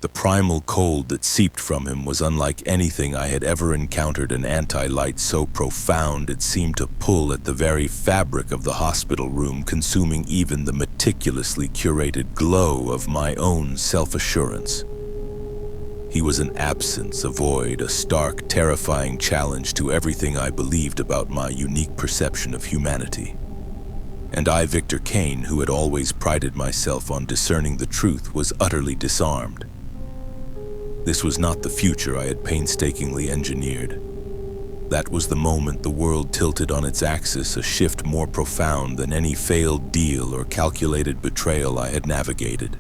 The primal cold that seeped from him was unlike anything I had ever encountered, an anti-light so profound it seemed to pull at the very fabric of the hospital room, consuming even the meticulously curated glow of my own self-assurance. He was an absence, a void, a stark, terrifying challenge to everything I believed about my unique perception of humanity. And I, Victor Kane, who had always prided myself on discerning the truth, was utterly disarmed. This was not the future I had painstakingly engineered. That was the moment the world tilted on its axis, a shift more profound than any failed deal or calculated betrayal I had navigated.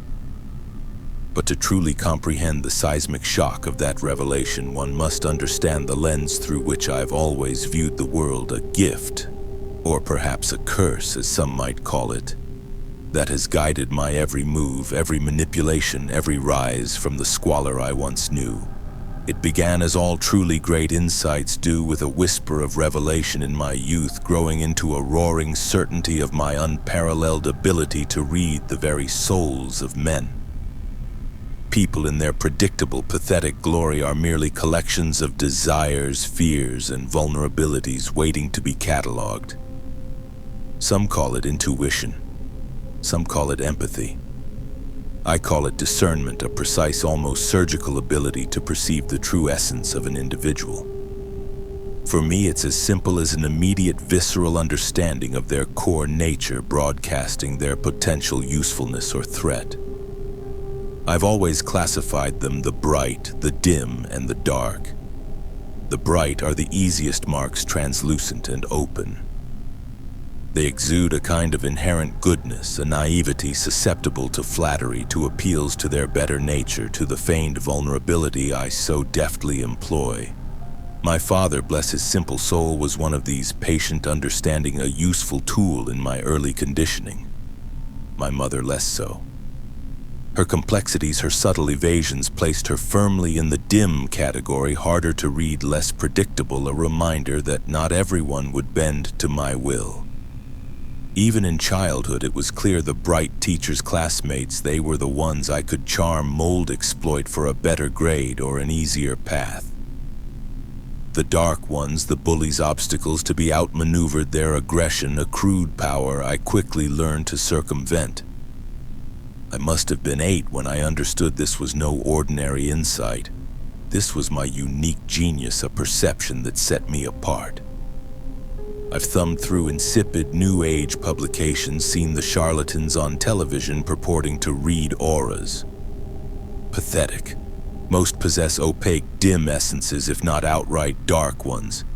But to truly comprehend the seismic shock of that revelation, one must understand the lens through which I've always viewed the world, a gift, or perhaps a curse, as some might call it, that has guided my every move, every manipulation, every rise from the squalor I once knew. It began as all truly great insights do, with a whisper of revelation in my youth, growing into a roaring certainty of my unparalleled ability to read the very souls of men. People in their predictable, pathetic glory are merely collections of desires, fears, and vulnerabilities waiting to be cataloged. Some call it intuition. Some call it empathy. I call it discernment, a precise, almost surgical ability to perceive the true essence of an individual. For me, it's as simple as an immediate, visceral understanding of their core nature, broadcasting their potential usefulness or threat. I've always classified them the bright, the dim, and the dark. The bright are the easiest marks, translucent and open. They exude a kind of inherent goodness, a naivety susceptible to flattery, to appeals to their better nature, to the feigned vulnerability I so deftly employ. My father, bless his simple soul, was one of these, patient understanding, a useful tool in my early conditioning. My mother less so. Her complexities, her subtle evasions placed her firmly in the dim category, harder to read, less predictable, a reminder that not everyone would bend to my will. Even in childhood, it was clear the bright teachers' classmates, they were the ones I could charm, mold, exploit for a better grade or an easier path. The dark ones, the bullies' obstacles to be outmaneuvered, their aggression, a crude power I quickly learned to circumvent. I must have been 8 when I understood this was no ordinary insight. This was my unique genius, a perception that set me apart. I've thumbed through insipid New Age publications, seen the charlatans on television purporting to read auras. Pathetic. Most possess opaque, dim essences, if not outright dark ones.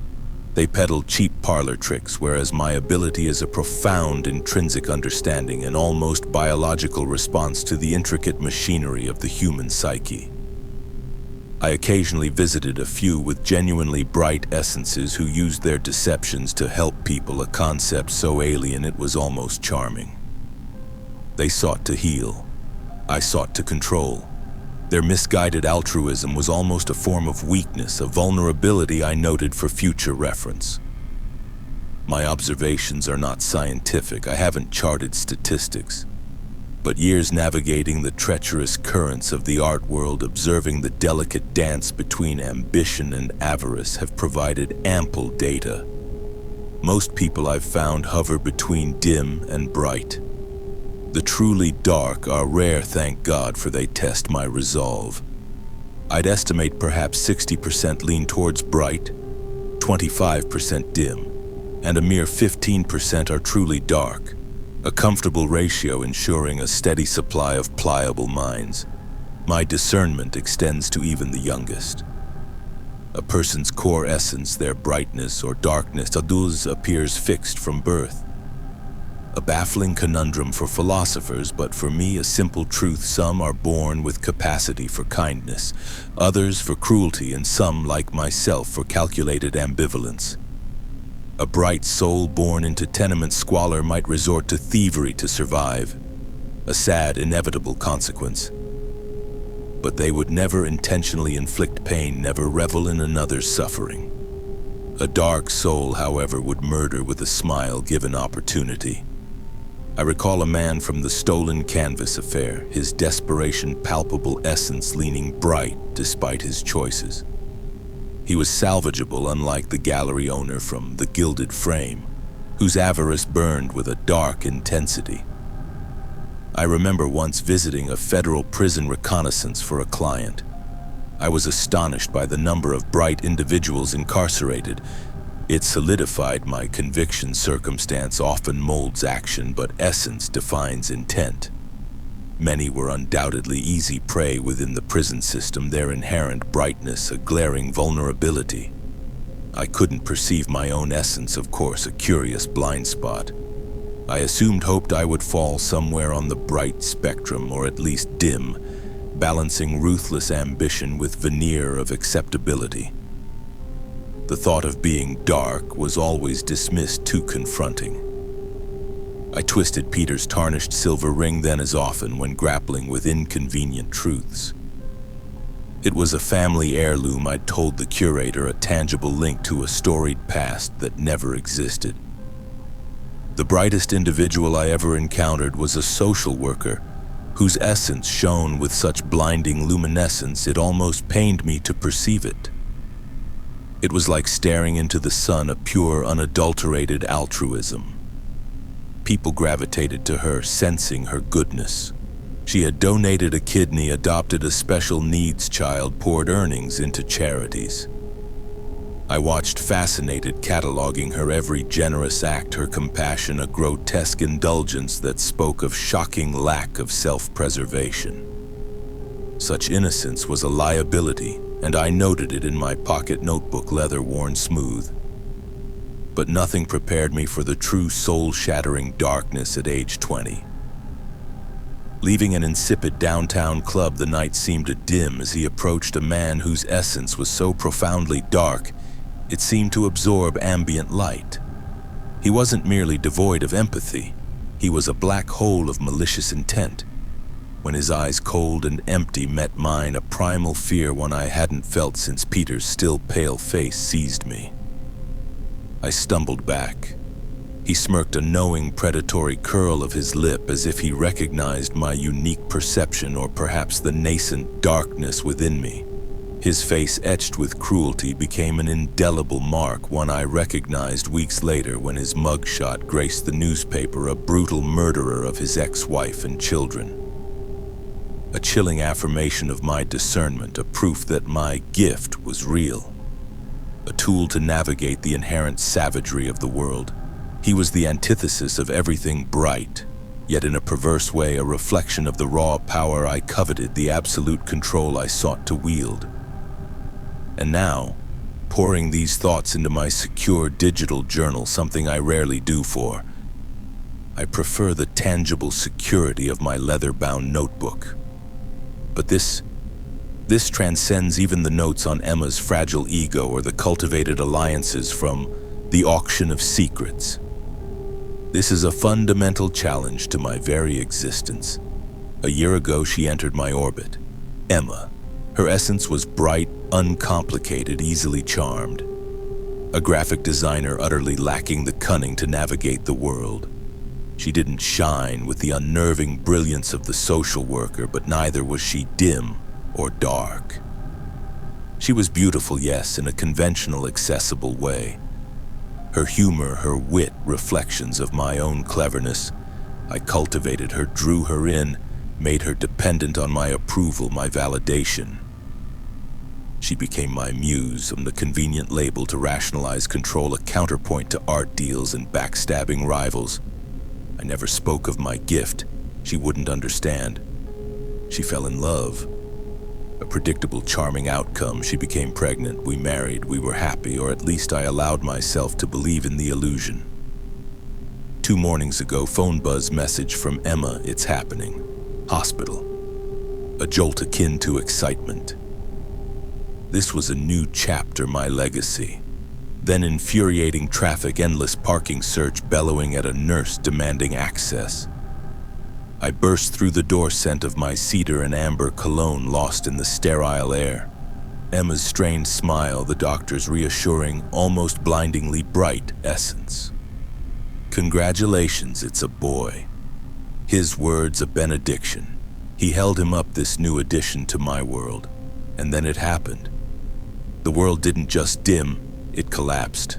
They peddle cheap parlor tricks, whereas my ability is a profound intrinsic understanding, an almost biological response to the intricate machinery of the human psyche. I occasionally visited a few with genuinely bright essences who used their deceptions to help people, a concept so alien it was almost charming. They sought to heal. I sought to control. Their misguided altruism was almost a form of weakness, a vulnerability I noted for future reference. My observations are not scientific. I haven't charted statistics. But years navigating the treacherous currents of the art world, observing the delicate dance between ambition and avarice, have provided ample data. Most people I've found hover between dim and bright. The truly dark are rare, thank God, for they test my resolve. I'd estimate perhaps 60% lean towards bright, 25% dim, and a mere 15% are truly dark. A comfortable ratio ensuring a steady supply of pliable minds. My discernment extends to even the youngest. A person's core essence, their brightness or darkness, appears fixed from birth. A baffling conundrum for philosophers, but for me a simple truth. Some are born with capacity for kindness, others for cruelty, and some, like myself, for calculated ambivalence. A bright soul born into tenement squalor might resort to thievery to survive, a sad, inevitable consequence. But they would never intentionally inflict pain, never revel in another's suffering. A dark soul, however, would murder with a smile given opportunity. I recall a man from the stolen canvas affair, his desperation palpable essence leaning bright despite his choices. He was salvageable, unlike the gallery owner from The Gilded Frame, whose avarice burned with a dark intensity. I remember once visiting a federal prison reconnaissance for a client. I was astonished by the number of bright individuals incarcerated. It solidified my conviction circumstance often molds action, but essence defines intent. Many were undoubtedly easy prey within the prison system, their inherent brightness a glaring vulnerability. I couldn't perceive my own essence, of course, a curious blind spot. I hoped I would fall somewhere on the bright spectrum, or at least dim, balancing ruthless ambition with veneer of acceptability. The thought of being dark was always dismissed too confronting. I twisted Peter's tarnished silver ring then as often when grappling with inconvenient truths. It was a family heirloom I'd told the curator, a tangible link to a storied past that never existed. The brightest individual I ever encountered was a social worker whose essence shone with such blinding luminescence it almost pained me to perceive it. It was like staring into the sun, a pure, unadulterated altruism. People gravitated to her, sensing her goodness. She had donated a kidney, adopted a special needs child, poured earnings into charities. I watched fascinated, cataloging her every generous act, her compassion a grotesque indulgence that spoke of shocking lack of self-preservation. Such innocence was a liability, and I noted it in my pocket notebook, leather worn smooth. But nothing prepared me for the true soul-shattering darkness at age 20. Leaving an insipid downtown club, the night seemed to dim as he approached a man whose essence was so profoundly dark it seemed to absorb ambient light. He wasn't merely devoid of empathy, he was a black hole of malicious intent. When his eyes cold and empty met mine, a primal fear, one I hadn't felt since Peter's still pale face, seized me. I stumbled back. He smirked a knowing, predatory curl of his lip as if he recognized my unique perception, or perhaps the nascent darkness within me. His face, etched with cruelty, became an indelible mark, one I recognized weeks later when his mugshot graced the newspaper, a brutal murderer of his ex-wife and children. A chilling affirmation of my discernment, a proof that my gift was real. A tool to navigate the inherent savagery of the world. He was the antithesis of everything bright, yet in a perverse way a reflection of the raw power I coveted, the absolute control I sought to wield. And now, pouring these thoughts into my secure digital journal, something I rarely do for, I prefer the tangible security of my leather-bound notebook. But this transcends even the notes on Emma's fragile ego or the cultivated alliances from the auction of secrets. This is a fundamental challenge to my very existence. A year ago, she entered my orbit. Emma. Her essence was bright, uncomplicated, easily charmed. A graphic designer utterly lacking the cunning to navigate the world. She didn't shine with the unnerving brilliance of the social worker, but neither was she dim or dark. She was beautiful, yes, in a conventional, accessible way. Her humor, her wit, reflections of my own cleverness. I cultivated her, drew her in, made her dependent on my approval, my validation. She became my muse, the convenient label to rationalize control, a counterpoint to art deals and backstabbing rivals. I never spoke of my gift. She wouldn't understand. She fell in love. A predictable, charming outcome. She became pregnant. We married. We were happy, or at least I allowed myself to believe in the illusion. 2 mornings ago, phone buzz message from Emma. It's happening. Hospital. A jolt akin to excitement. This was a new chapter, my legacy. Then infuriating traffic, endless parking search, bellowing at a nurse demanding access. I burst through the door, scent of my cedar and amber cologne lost in the sterile air. Emma's strained smile, the doctor's reassuring, almost blindingly bright essence. Congratulations, it's a boy. His words a benediction. He held him up, this new addition to my world. And then it happened. The world didn't just dim, it collapsed.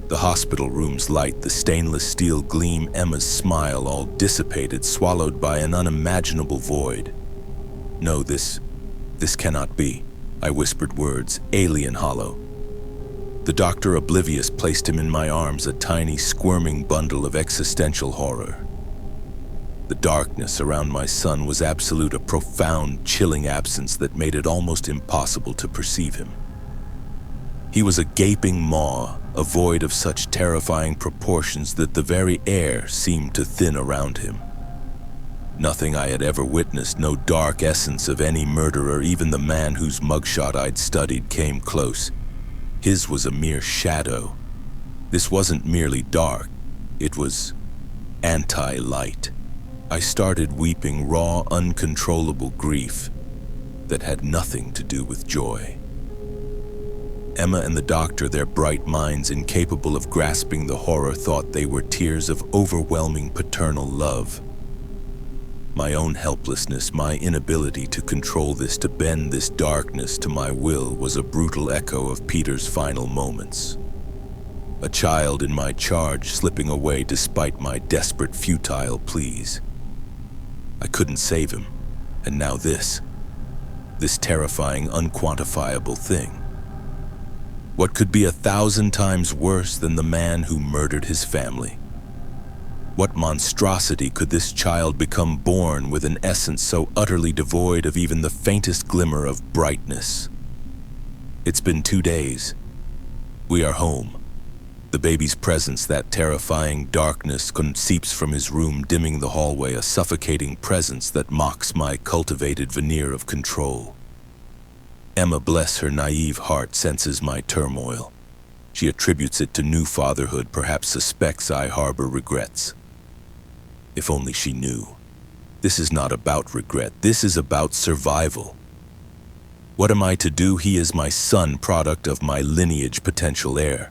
The hospital room's light, the stainless steel gleam, Emma's smile, all dissipated, swallowed by an unimaginable void. No, this cannot be, I whispered, words, alien hollow. The doctor, oblivious, placed him in my arms, a tiny, squirming bundle of existential horror. The darkness around my son was absolute, a profound, chilling absence that made it almost impossible to perceive him. He was a gaping maw, a void of such terrifying proportions that the very air seemed to thin around him. Nothing I had ever witnessed, no dark essence of any murderer, even the man whose mugshot I'd studied, came close. His was a mere shadow. This wasn't merely dark, it was anti-light. I started weeping, raw, uncontrollable grief that had nothing to do with joy. Emma and the doctor, their bright minds incapable of grasping the horror, thought they were tears of overwhelming paternal love. My own helplessness, my inability to control this, to bend this darkness to my will, was a brutal echo of Peter's final moments. A child in my charge slipping away despite my desperate, futile pleas. I couldn't save him, and now this terrifying, unquantifiable thing. What could be 1,000 times worse than the man who murdered his family? What monstrosity could this child become, born with an essence so utterly devoid of even the faintest glimmer of brightness? It's been 2 days. We are home. The baby's presence, that terrifying darkness, seeps from his room, dimming the hallway, a suffocating presence that mocks my cultivated veneer of control. Emma, bless her naive heart, senses my turmoil. She attributes it to new fatherhood, perhaps suspects I harbor regrets. If only she knew. This is not about regret. This is about survival. What am I to do? He is my son, product of my lineage, potential heir.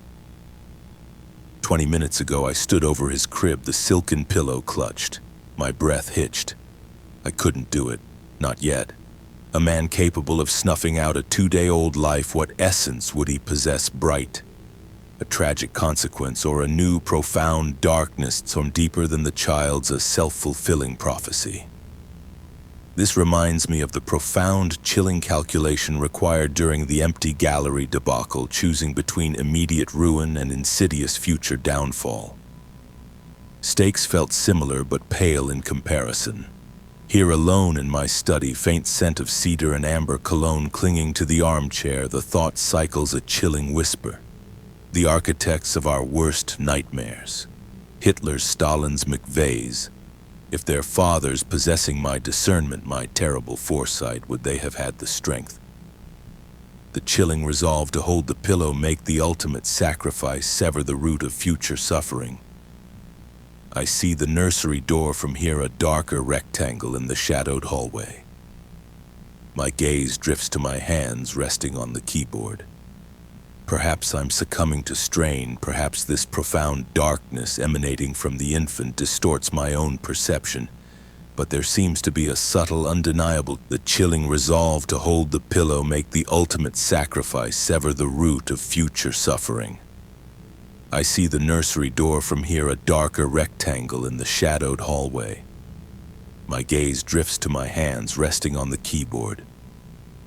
20 minutes ago, I stood over his crib, the silken pillow clutched. My breath hitched. I couldn't do it. Not yet. A man capable of snuffing out a 2-day-old life, what essence would he possess? Bright? A tragic consequence, or a new, profound darkness some deeper than the child's, a self-fulfilling prophecy? This reminds me of the profound, chilling calculation required during the empty gallery debacle, choosing between immediate ruin and insidious future downfall. Stakes felt similar but pale in comparison. Here alone in my study, faint scent of cedar and amber cologne clinging to the armchair, the thought cycles a chilling whisper. The architects of our worst nightmares. Hitler's, Stalin's, McVeigh's. If their fathers, possessing my discernment, my terrible foresight, would they have had the strength? The chilling resolve to hold the pillow, make the ultimate sacrifice, sever the root of future suffering. I see the nursery door from here, a darker rectangle in the shadowed hallway. My gaze drifts to my hands resting on the keyboard. Perhaps I'm succumbing to strain, perhaps this profound darkness emanating from the infant distorts my own perception, but there seems to be a subtle, undeniable, the chilling resolve to hold the pillow, make the ultimate sacrifice, sever the root of future suffering. I see the nursery door from here, a darker rectangle in the shadowed hallway. My gaze drifts to my hands resting on the keyboard.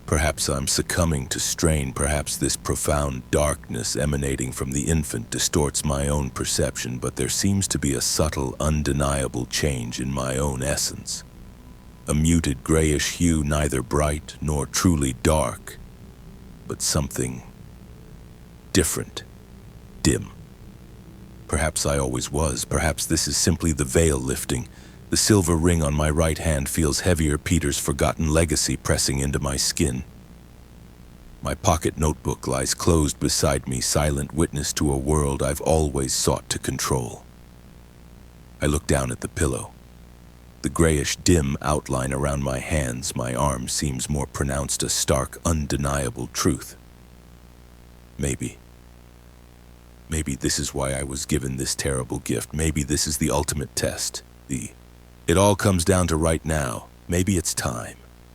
Perhaps I'm succumbing to strain, perhaps this profound darkness emanating from the infant distorts my own perception, but there seems to be a subtle, undeniable change in my own essence. A muted grayish hue, neither bright nor truly dark, but something different, dim. Perhaps I always was, perhaps this is simply the veil lifting. The silver ring on my right hand feels heavier, Peter's forgotten legacy pressing into my skin. My pocket notebook lies closed beside me, silent witness to a world I've always sought to control. I look down at the pillow. The grayish, dim outline around my hands, my arm seems more pronounced, a stark, undeniable truth. Maybe this is why I was given this terrible gift. Maybe this is the ultimate test, the It all comes down to right now. Maybe it's time.